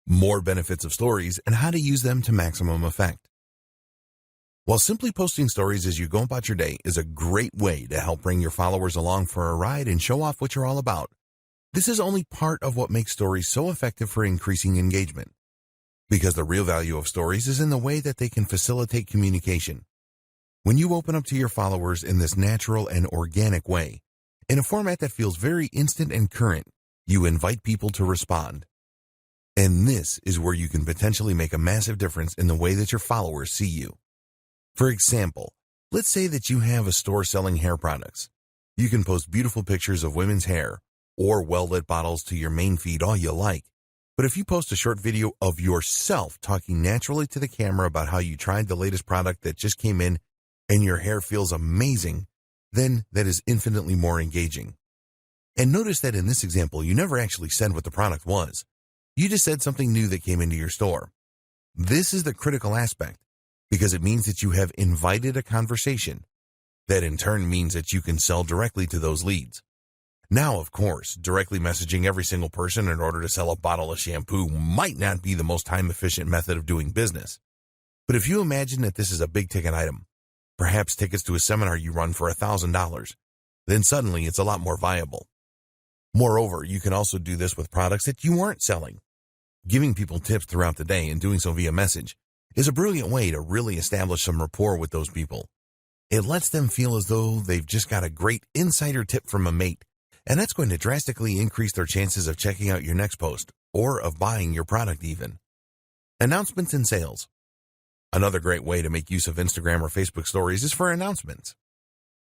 more benefits of stories, and how to use them to maximum effect. While simply posting stories as you go about your day is a great way to help bring your followers along for a ride and show off what you're all about, this is only part of what makes stories so effective for increasing engagement. Because the real value of stories is in the way that they can facilitate communication. When you open up to your followers in this natural and organic way, in a format that feels very instant and current, you invite people to respond. And this is where you can potentially make a massive difference in the way that your followers see you. For example, let's say that you have a store selling hair products. You can post beautiful pictures of women's hair or well-lit bottles to your main feed all you like. But if you post a short video of yourself talking naturally to the camera about how you tried the latest product that just came in and your hair feels amazing, then that is infinitely more engaging. And notice that in this example, you never actually said what the product was. You just said something new that came into your store. This is the critical aspect because it means that you have invited a conversation. That in turn means that you can sell directly to those leads. Now, of course, directly messaging every single person in order to sell a bottle of shampoo might not be the most time-efficient method of doing business. But if you imagine that this is a big-ticket item, perhaps tickets to a seminar you run for $1,000, then suddenly it's a lot more viable. Moreover, you can also do this with products that you aren't selling. Giving people tips throughout the day and doing so via message is a brilliant way to really establish some rapport with those people. It lets them feel as though they've just got a great insider tip from a mate, and that's going to drastically increase their chances of checking out your next post or of buying your product even. Announcements and sales. Another great way to make use of Instagram or Facebook stories is for announcements.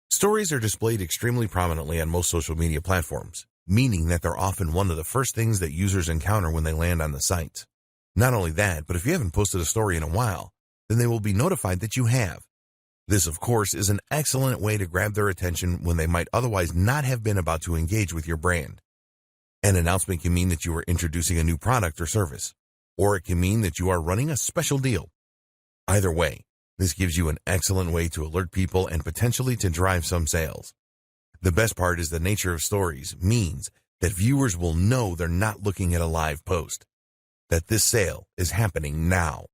Stories are displayed extremely prominently on most social media platforms, meaning that they're often one of the first things that users encounter when they land on the site. Not only that, but if you haven't posted a story in a while, then they will be notified that you have. This, of course, is an excellent way to grab their attention when they might otherwise not have been about to engage with your brand. An announcement can mean that you are introducing a new product or service, or it can mean that you are running a special deal. Either way, this gives you an excellent way to alert people and potentially to drive some sales. The best part is the nature of stories means that viewers will know they're not looking at a live post, that this sale is happening now.